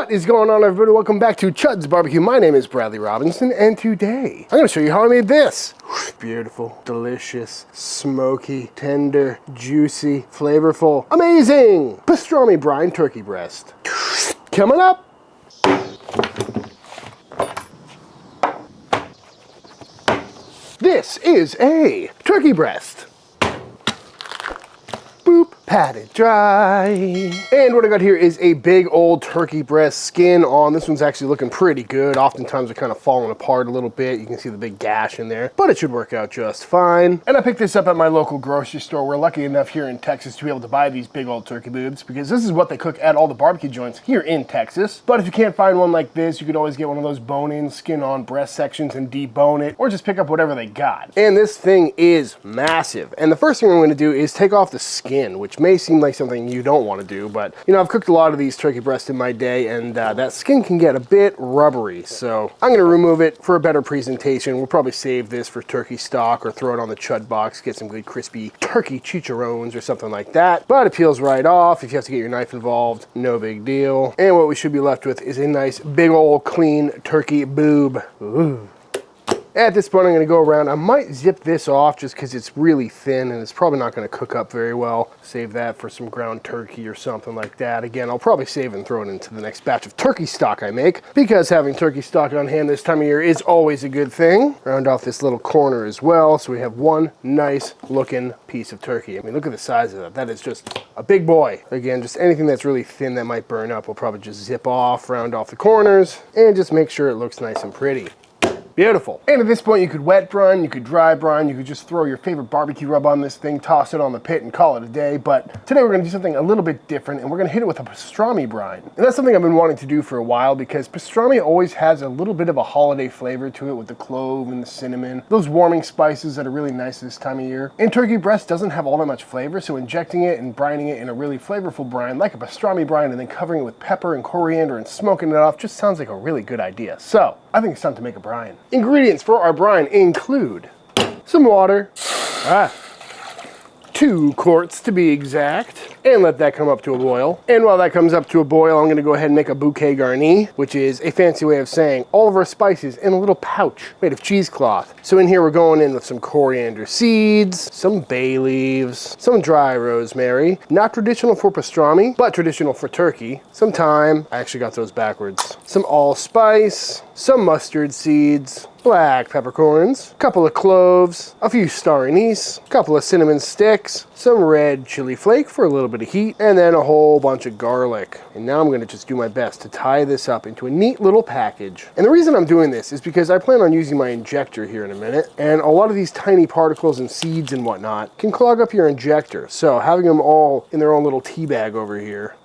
What is going on, everybody? Welcome back to Chuds BBQ. My name is Bradley Robinson, and today I'm going to show you how I made this. Beautiful, delicious, smoky, tender, juicy, flavorful, amazing pastrami brine turkey breast. Coming up. This is a turkey breast. Boop. Pat it dry. And what I got here is a big old turkey breast skin on. This one's actually looking pretty good. Oftentimes they're kind of falling apart a little bit. You can see the big gash in there, but it should work out just fine. And I picked this up at my local grocery store. We're lucky enough here in Texas to be able to buy these big old turkey boobs because this is what they cook at all the barbecue joints here in Texas. But if you can't find one like this, you could always get one of those bone-in, skin-on breast sections and debone it, or just pick up whatever they got. And this thing is massive. And the first thing I'm going to do is take off the skin, which may seem like something you don't want to do, but you know, I've cooked a lot of these turkey breasts in my day, and that skin can get a bit rubbery, so I'm going to remove it for a better presentation. We'll probably save this for turkey stock or throw it on the chud box, get some good crispy turkey chicharrones or something like that, but it peels right off. If you have to get your knife involved, no big deal. And what we should be left with is a nice big old clean turkey boob. Ooh. At this point, I'm going to go around. I might zip this off just because it's really thin and it's probably not going to cook up very well. Save that for some ground turkey or something like that. Again, I'll probably save and throw it into the next batch of turkey stock I make because having turkey stock on hand this time of year is always a good thing. Round off this little corner as well so we have one nice looking piece of turkey. I mean, look at the size of that. That is just a big boy. Again, just anything that's really thin that might burn up, we'll probably just zip off, round off the corners, and just make sure it looks nice and pretty. Beautiful. And at this point, you could wet brine, you could dry brine, you could just throw your favorite barbecue rub on this thing, toss it on the pit, and call it a day. But today we're going to do something a little bit different, and we're going to hit it with a pastrami brine. And that's something I've been wanting to do for a while because pastrami always has a little bit of a holiday flavor to it with the clove and the cinnamon, those warming spices that are really nice this time of year. And turkey breast doesn't have all that much flavor, so injecting it and brining it in a really flavorful brine, like a pastrami brine, and then covering it with pepper and coriander and smoking it off just sounds like a really good idea. So I think it's time to make a brine. Ingredients for our brine include some water, 2 quarts to be exact, and let that come up to a boil. And while that comes up to a boil, I'm going to go ahead and make a bouquet garni, which is a fancy way of saying all of our spices in a little pouch made of cheesecloth. So in here we're going in with some coriander seeds, some bay leaves, some dry rosemary, not traditional for pastrami, but traditional for turkey, some thyme, I actually got those backwards, some allspice, some mustard seeds, black peppercorns, a couple of cloves, a few star anise, a couple of cinnamon sticks, some red chili flake for a little bit of heat, and then a whole bunch of garlic. And now I'm going to just do my best to tie this up into a neat little package. And the reason I'm doing this is because I plan on using my injector here in a minute, and a lot of these tiny particles and seeds and whatnot can clog up your injector. So having them all in their own little tea bag over here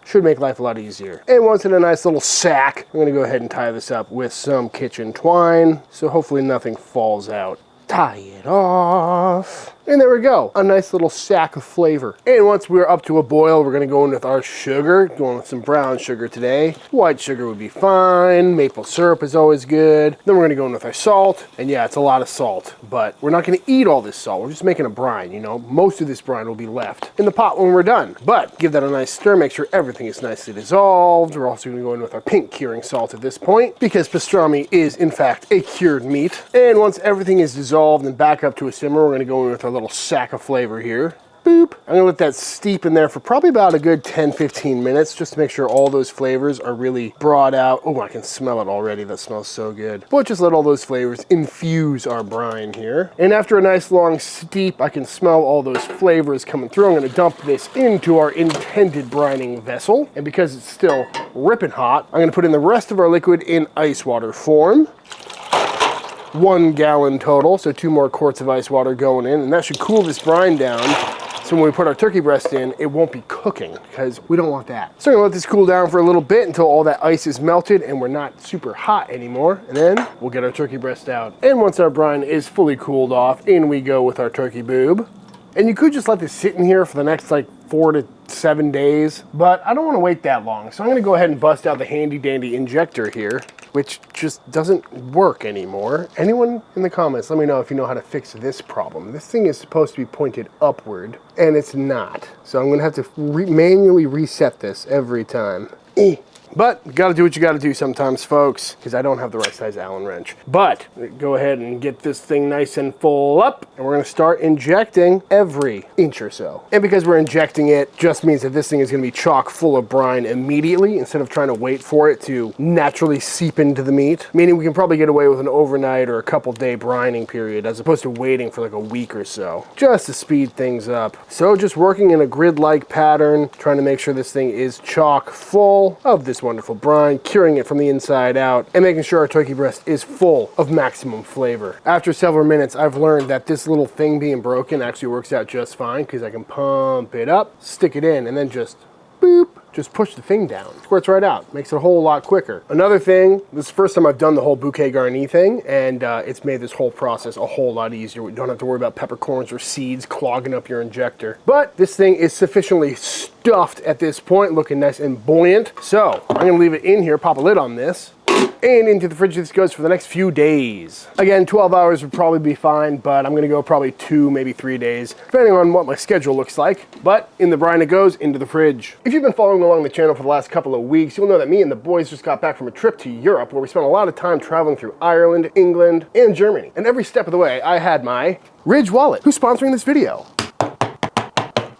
should make life a lot easier. And once in a nice little sack, I'm going to go ahead and tie this up with some kitchen twine, so hopefully nothing falls out. Tie it off. And there we go, a nice little sack of flavor. And once we're up to a boil, we're gonna go in with our sugar, going with some brown sugar today. White sugar would be fine, maple syrup is always good. Then we're gonna go in with our salt, and yeah, it's a lot of salt, but we're not gonna eat all this salt, we're just making a brine, you know? Most of this brine will be left in the pot when we're done. But give that a nice stir, make sure everything is nicely dissolved. We're also gonna go in with our pink curing salt at this point, because pastrami is, in fact, a cured meat. And once everything is dissolved and back up to a simmer, we're gonna go in with our little sack of flavor here. Boop. I'm gonna let that steep in there for probably about a good 10-15 minutes just to make sure all those flavors are really brought out. Oh, I can smell it already. That smells so good. But just let all those flavors infuse our brine here. And after a nice long steep, I can smell all those flavors coming through. I'm gonna dump this into our intended brining vessel. And because it's still ripping hot, I'm gonna put in the rest of our liquid in ice water form. 1 gallon total, so 2 more quarts of ice water going in, and that should cool this brine down. So when we put our turkey breast in, it won't be cooking because we don't want that. So I'm gonna let this cool down for a little bit until all that ice is melted and we're not super hot anymore. And then we'll get our turkey breast out. And once our brine is fully cooled off, in we go with our turkey boob. And you could just let this sit in here for the next like 4 to 7 days, but I don't want to wait that long. So I'm going to go ahead and bust out the handy dandy injector here, which just doesn't work anymore. Anyone in the comments, let me know if you know how to fix this problem. This thing is supposed to be pointed upward, and it's not. So I'm going to have to manually reset this every time. But you gotta do what you gotta do sometimes, folks, because I don't have the right size Allen wrench. But go ahead and get this thing nice and full up, and we're gonna start injecting every inch or so. And because we're injecting it, just means that this thing is gonna be chock full of brine immediately, instead of trying to wait for it to naturally seep into the meat. Meaning we can probably get away with an overnight or a couple day brining period, as opposed to waiting for like a week or so, just to speed things up. So just working in a grid-like pattern, trying to make sure this thing is chock full of this wonderful brine, curing it from the inside out, and making sure our turkey breast is full of maximum flavor. After several minutes, I've learned that this little thing being broken actually works out just fine, because I can pump it up, stick it in, and then just boop, just push the thing down. Squirts right out. Makes it a whole lot quicker. Another thing, this is the first time I've done the whole bouquet garni thing, and it's made this whole process a whole lot easier. We don't have to worry about peppercorns or seeds clogging up your injector. But this thing is sufficiently stuffed at this point, looking nice and buoyant. So I'm gonna leave it in here, pop a lid on this, and into the fridge this goes for the next few days. Again, 12 hours would probably be fine, but I'm gonna go probably 2, maybe 3 days, depending on what my schedule looks like. But in the brine it goes, into the fridge. If you've been following along the channel for the last couple of weeks, you'll know that me and the boys just got back from a trip to Europe, where we spent a lot of time traveling through Ireland, England, and Germany. And every step of the way, I had my Ridge wallet. Who's sponsoring this video?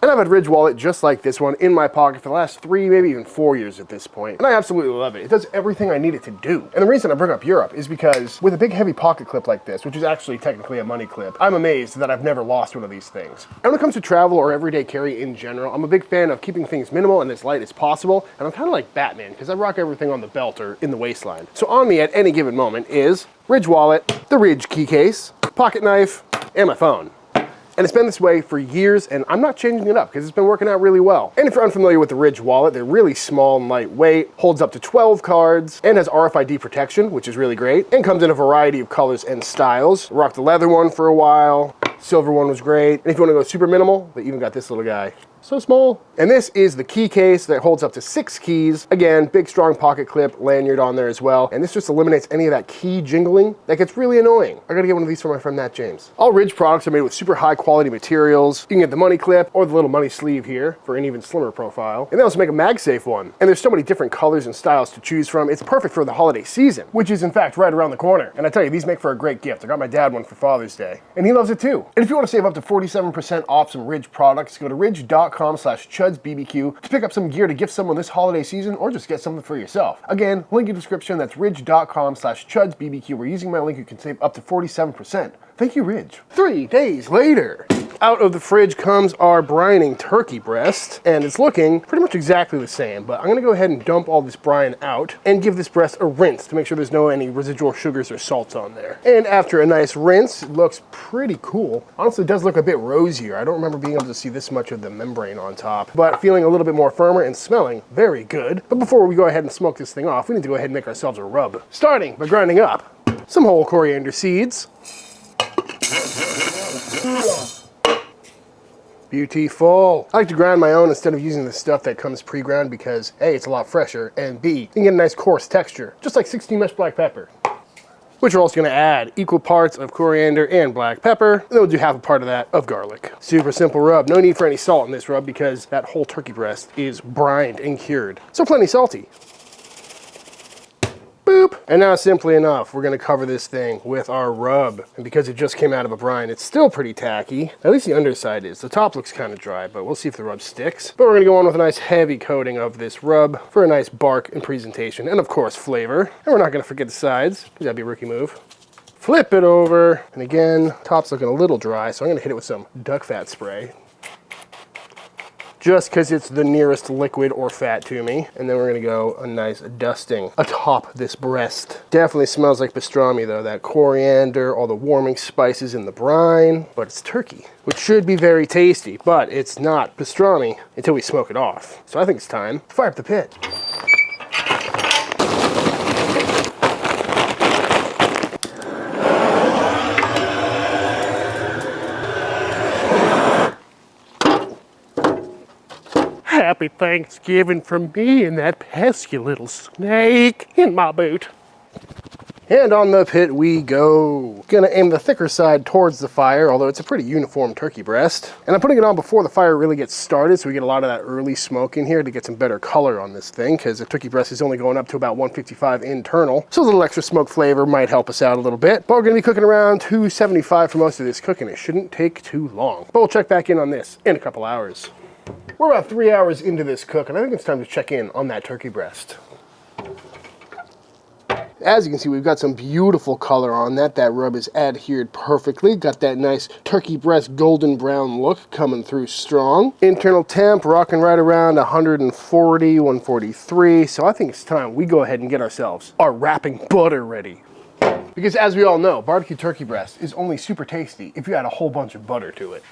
And I've had Ridge wallet just like this one in my pocket for the last 3, maybe even 4 years at this point. And I absolutely love it. It does everything I need it to do. And the reason I bring up Europe is because with a big heavy pocket clip like this, which is actually technically a money clip, I'm amazed that I've never lost one of these things. And when it comes to travel or everyday carry in general, I'm a big fan of keeping things minimal and as light as possible. And I'm kind of like Batman, because I rock everything on the belt or in the waistline. So on me at any given moment is Ridge wallet, the Ridge key case, pocket knife, and my phone. And it's been this way for years, and I'm not changing it up because it's been working out really well. And if you're unfamiliar with the Ridge wallet, they're really small and lightweight, holds up to 12 cards, and has RFID protection, which is really great, and comes in a variety of colors and styles. Rocked the leather one for a while, silver one was great, and if you want to go super minimal, they even got this little guy. So small. And this is the key case that holds up to 6 keys. Again, big strong pocket clip, lanyard on there as well. And this just eliminates any of that key jingling that gets really annoying. I gotta get one of these for my friend Matt James. All Ridge products are made with super high quality materials. You can get the money clip or the little money sleeve here for an even slimmer profile. And they also make a MagSafe one. And there's so many different colors and styles to choose from. It's perfect for the holiday season, which is in fact right around the corner. And I tell you, these make for a great gift. I got my dad one for Father's Day, and he loves it too. And if you want to save up to 47% off some Ridge products, go to ridge.com/Chuds BBQ to pick up some gear to gift someone this holiday season, or just get something for yourself. Again, link in the description. That's ridge.com/Chuds BBQ. Where using my link, you can save up to 47%. Thank you, Ridge. 3 days later, out of the fridge comes our brining turkey breast, and it's looking pretty much exactly the same, but I'm gonna go ahead and dump all this brine out and give this breast a rinse to make sure there's no any residual sugars or salts on there. And after a nice rinse, it looks pretty cool. Honestly, it does look a bit rosier. I don't remember being able to see this much of the membrane on top, but feeling a little bit more firmer and smelling very good. But before we go ahead and smoke this thing off, we need to go ahead and make ourselves a rub. Starting by grinding up some whole coriander seeds. Beautiful. I like to grind my own instead of using the stuff that comes pre-ground because A, it's a lot fresher, and B, you can get a nice coarse texture, just like 16 mesh black pepper, which we're also going to add equal parts of coriander and black pepper, and then we'll do half a part of that of garlic. Super simple rub. No need for any salt in this rub because that whole turkey breast is brined and cured, so plenty salty. Boop. And now simply enough, we're gonna cover this thing with our rub. And because it just came out of a brine, it's still pretty tacky. At least the underside is. The top looks kind of dry, but we'll see if the rub sticks. But we're gonna go on with a nice heavy coating of this rub for a nice bark and presentation, and of course flavor. And we're not gonna forget the sides, because that'd be a rookie move. Flip it over, and again, top's looking a little dry, so I'm gonna hit it with some duck fat spray, just because it's the nearest liquid or fat to me. And then we're gonna go a nice dusting atop this breast. Definitely smells like pastrami though, that coriander, all the warming spices in the brine, but it's turkey, which should be very tasty, but it's not pastrami until we smoke it off. So I think it's time to fire up the pit. Happy Thanksgiving from me and that pesky little snake in my boot. And on the pit we go. Gonna aim the thicker side towards the fire, although it's a pretty uniform turkey breast. And I'm putting it on before the fire really gets started, so we get a lot of that early smoke in here to get some better color on this thing, because the turkey breast is only going up to about 155 internal. So a little extra smoke flavor might help us out a little bit. But we're gonna be cooking around 275 for most of this cooking. It shouldn't take too long. But we'll check back in on this in a couple hours. We're about 3 hours into this cook, and I think it's time to check in on that turkey breast. As you can see, we've got some beautiful color on that. That rub is adhered perfectly. Got that nice turkey breast golden brown look coming through strong. Internal temp rocking right around 140, 143. So I think it's time we go ahead and get ourselves our wrapping butter ready. Because as we all know, barbecue turkey breast is only super tasty if you add a whole bunch of butter to it.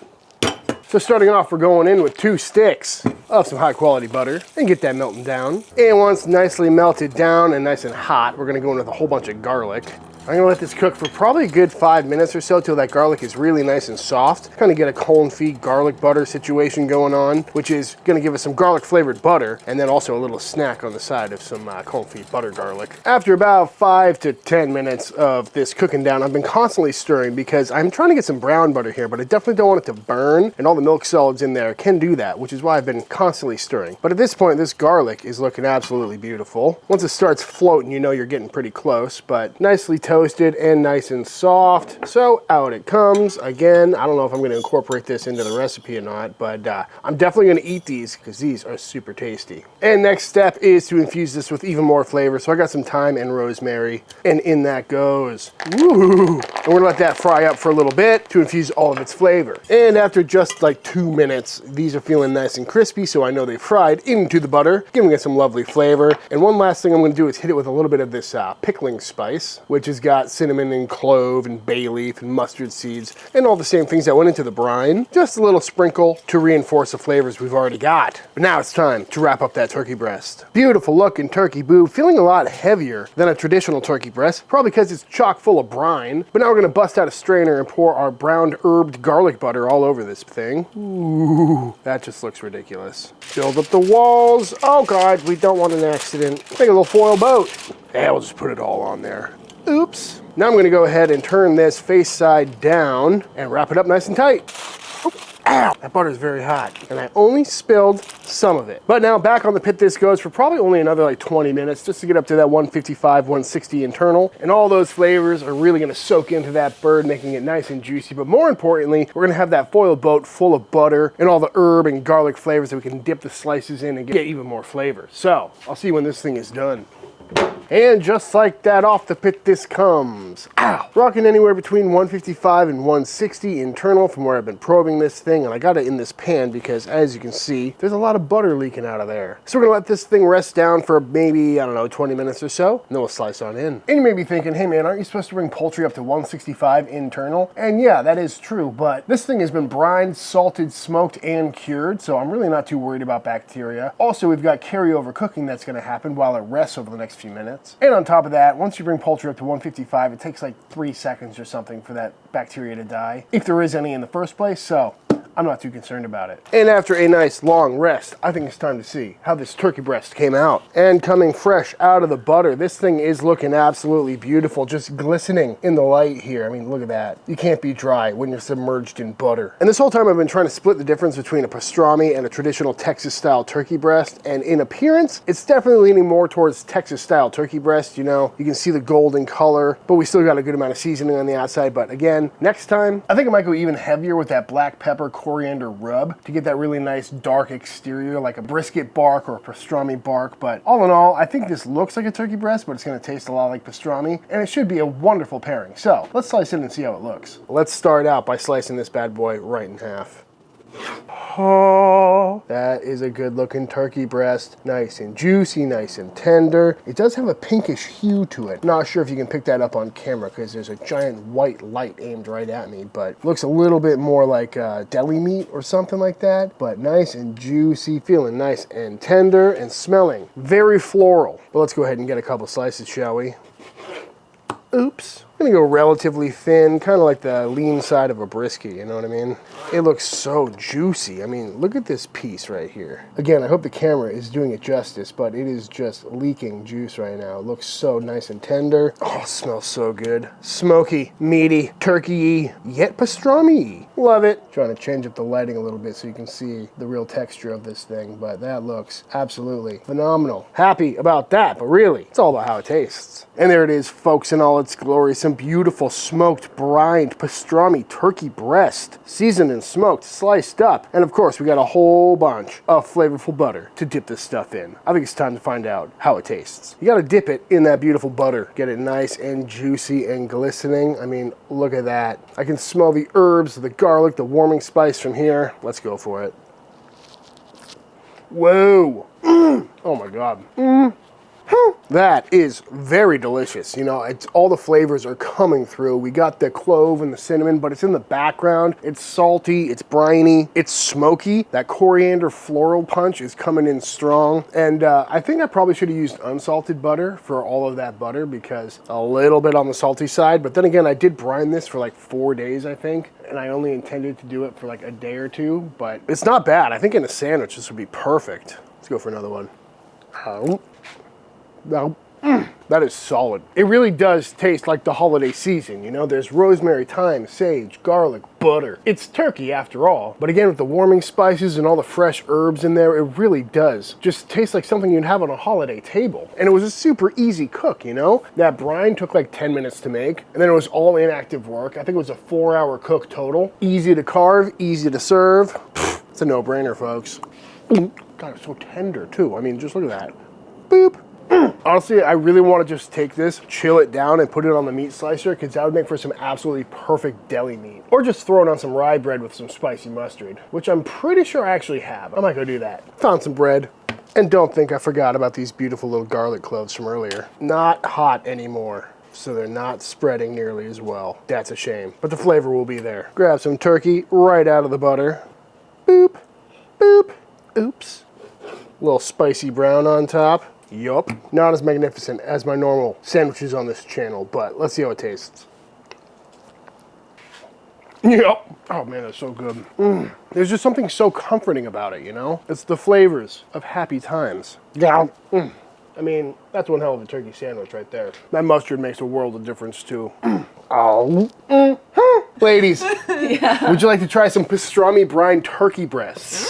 So starting off, we're going in with 2 sticks of some high quality butter and get that melting down. And once nicely melted down and nice and hot, we're gonna go in with a whole bunch of garlic. I'm gonna let this cook for probably a good 5 minutes or so till that garlic is really nice and soft. Kind of get a confit garlic butter situation going on, which is gonna give us some garlic flavored butter and then also a little snack on the side of some confit butter garlic. After about 5 to 10 minutes of this cooking down, I've been constantly stirring because I'm trying to get some brown butter here, but I definitely don't want it to burn, and all the milk solids in there can do that, which is why I've been constantly stirring. But at this point, this garlic is looking absolutely beautiful. Once it starts floating, you know you're getting pretty close, but nicely toasted and nice and soft. So out it comes. Again, I don't know if I'm going to incorporate this into the recipe or not, but I'm definitely going to eat these because these are super tasty. And next step is to infuse this with even more flavor. So I got some thyme and rosemary, and in that goes. Woo! And we're gonna let that fry up for a little bit to infuse all of its flavor. And after just like 2 minutes, these are feeling nice and crispy, so I know they fried into the butter, giving it some lovely flavor. And one last thing I'm gonna do is hit it with a little bit of this pickling spice, which has got cinnamon and clove and bay leaf and mustard seeds and all the same things that went into the brine. Just a little sprinkle to reinforce the flavors we've already got. But now it's time to wrap up that turkey breast. Beautiful looking turkey boob, feeling a lot heavier than a traditional turkey breast, probably because it's chock full of brine. But now we're gonna bust out a strainer and pour our browned herbed garlic butter all over this thing. Ooh, that just looks ridiculous. Build up the walls. Oh God, we don't want an accident. Make a little foil boat. Yeah, we'll just put it all on there. Oops. Now I'm gonna go ahead and turn this face side down and wrap it up nice and tight. Ow, that butter is very hot, and I only spilled some of it. But now back on the pit this goes for probably only another like 20 minutes just to get up to that 155, 160 internal. And all those flavors are really gonna soak into that bird, making it nice and juicy. But more importantly, we're gonna have that foil boat full of butter and all the herb and garlic flavors that we can dip the slices in and get even more flavor. So I'll see you when this thing is done. And just like that, off the pit this comes. Ow! Rocking anywhere between 155 and 160 internal from where I've been probing this thing, and I got it in this pan because, as you can see, there's a lot of butter leaking out of there. So we're gonna let this thing rest down for maybe, I don't know, 20 minutes or so, and then we'll slice on in. And you may be thinking, hey man, aren't you supposed to bring poultry up to 165 internal? And yeah, that is true, but this thing has been brined, salted, smoked, and cured, so I'm really not too worried about bacteria. Also, we've got carryover cooking that's gonna happen while it rests over the next few minutes. And on top of that, once you bring poultry up to 155, it takes like 3 seconds or something for that bacteria to die, if there is any in the first place, so I'm not too concerned about it. And after a nice long rest, I think it's time to see how this turkey breast came out. And coming fresh out of the butter, this thing is looking absolutely beautiful, just glistening in the light here. I mean, look at that. You can't be dry when you're submerged in butter. And this whole time I've been trying to split the difference between a pastrami and a traditional Texas-style turkey breast. And in appearance, it's definitely leaning more towards Texas-style turkey breast. You know, you can see the golden color, but we still got a good amount of seasoning on the outside. But again, next time, I think I might go even heavier with that black pepper coriander rub to get that really nice dark exterior like a brisket bark or a pastrami bark. But all in all, I think this looks like a turkey breast, but it's going to taste a lot like pastrami, and it should be a wonderful pairing. So let's slice it and see how it looks. Let's start out by slicing this bad boy right in half. Oh, that is a good looking turkey breast. Nice and juicy, nice and tender. It does have a pinkish hue to it. Not sure if you can pick that up on camera because there's a giant white light aimed right at me, but looks a little bit more like deli meat or something like that. But nice and juicy, feeling nice and tender, and smelling very floral. But let's go ahead and get a couple slices, shall we? Oops. I'm gonna go relatively thin, kind of like the lean side of a brisket, you know what I mean? It looks so juicy. I mean, look at this piece right here. Again, I hope the camera is doing it justice, but it is just leaking juice right now. It looks so nice and tender. Oh, it smells so good. Smoky, meaty, turkey-y, yet pastrami. Love it. Trying to change up the lighting a little bit so you can see the real texture of this thing, but that looks absolutely phenomenal. Happy about that, but really, it's all about how it tastes. And there it is, folks, in all its glory. Some beautiful smoked, brined pastrami turkey breast, seasoned and smoked, sliced up. And of course, we got a whole bunch of flavorful butter to dip this stuff in. I think it's time to find out how it tastes. You gotta dip it in that beautiful butter. Get it nice and juicy and glistening. I mean, look at that. I can smell the herbs, the garlic, the warming spice from here. Let's go for it. Whoa. Oh my God. That is very delicious. You know, it's all the flavors are coming through. We got the clove and the cinnamon, but it's in the background. It's salty, it's briny, it's smoky. That coriander floral punch is coming in strong. And I think I probably should have used unsalted butter for all of that butter because a little bit on the salty side. But then again, I did brine this for like 4 days, I think. And I only intended to do it for like a day or two, but it's not bad. I think in a sandwich, this would be perfect. Let's go for another one. Now, that is solid. It really does taste like the holiday season, you know? There's rosemary, thyme, sage, garlic, butter. It's turkey after all. But again, with the warming spices and all the fresh herbs in there, it really does just taste like something you'd have on a holiday table. And it was a super easy cook, you know? That brine took like 10 minutes to make, and then it was all inactive work. I think it was a 4-hour cook total. Easy to carve, easy to serve. It's a no-brainer, folks. God, it's so tender, too. I mean, just look at that. Boop. Honestly, I really want to just take this, chill it down, and put it on the meat slicer because that would make for some absolutely perfect deli meat. Or just throw it on some rye bread with some spicy mustard, which I'm pretty sure I actually have. I might go do that. Found some bread. And don't think I forgot about these beautiful little garlic cloves from earlier. Not hot anymore, so they're not spreading nearly as well. That's a shame, but the flavor will be there. Grab some turkey right out of the butter. Boop, boop, oops. A little spicy brown on top. Yup. Not as magnificent as my normal sandwiches on this channel, but let's see how it tastes. Yup. Oh man, that's so good. There's just something so comforting about it, you know? It's the flavors of happy times. Yeah. I mean, that's one hell of a turkey sandwich right there. That mustard makes a world of difference too. Ladies, yeah. Would you like to try some pastrami brine turkey breasts?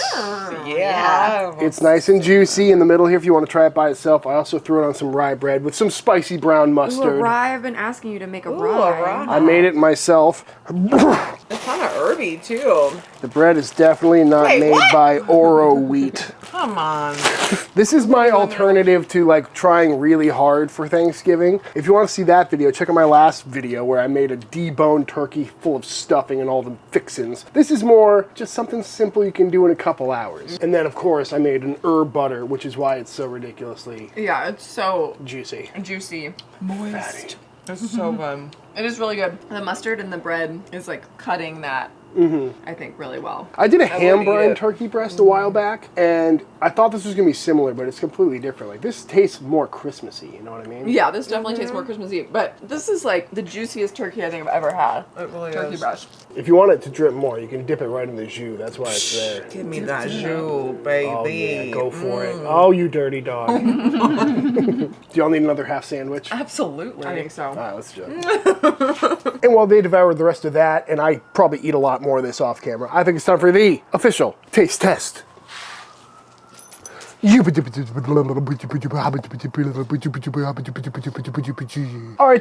Yeah. It's nice and juicy in the middle here if you want to try it by itself. I also threw it on some rye bread with some spicy brown mustard. Ooh, a rye. I've been asking you to make a rye. I made it myself. It's kind of herby too. The bread is definitely not made by Oro wheat. Come on. This is my alternative to like trying really hard for Thanksgiving. If you want to see that video, check out my last video where I made a deboned turkey full of stuffing and all the fixins. This is more just something simple you can do in a couple hours. And then of course I made an herb butter, which is why it's so ridiculously it's so juicy. Moist. Fatty. It's so good. It is really good. The mustard and the bread is like cutting that, I think, really well. I did a ham brine turkey breast a while back, and I thought this was going to be similar, but it's completely different. Like, this tastes more Christmassy, you know what I mean? Yeah, this definitely tastes more Christmassy, but this is like the juiciest turkey I think I've ever had. It really Turkey is. breast. If you want it to drip more, you can dip it right in the jus. That's why it's there. Give me that jus, baby. Oh, yeah, go for it. Oh, you dirty dog. Do y'all need another half sandwich? Absolutely. I think so. All right, let's do it. And while they devoured the rest of that, and I probably eat a lot more of this off camera, I think it's time for the official taste test. All right,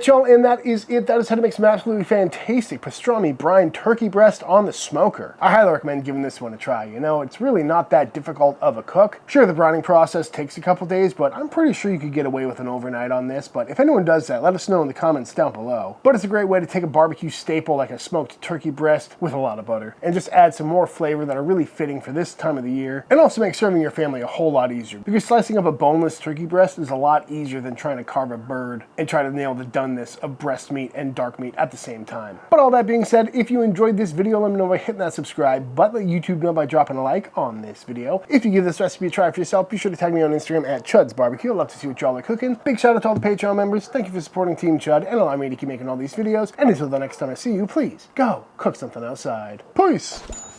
y'all, and that is it. That is how to make some absolutely fantastic pastrami brine turkey breast on the smoker. I highly recommend giving this one a try. You know, it's really not that difficult of a cook. Sure, the brining process takes a couple days, but I'm pretty sure you could get away with an overnight on this. But if anyone does that, let us know in the comments down below. But it's a great way to take a barbecue staple like a smoked turkey breast with a lot of butter and just add some more flavor that are really fitting for this time of the year, and also make serving your family a whole lot easier. Because slicing up a boneless turkey breast is a lot easier than trying to carve a bird and try to nail the doneness of breast meat and dark meat at the same time. But all that being said, if you enjoyed this video, let me know by hitting that subscribe button. Let YouTube know by dropping a like on this video. If you give this recipe a try for yourself, be sure to tag me on Instagram at Chuds BBQ. I'd love to see what y'all are cooking. Big shout out to all the Patreon members. Thank you for supporting Team Chud and allowing me to keep making all these videos. And until the next time I see you, please go cook something outside. Peace!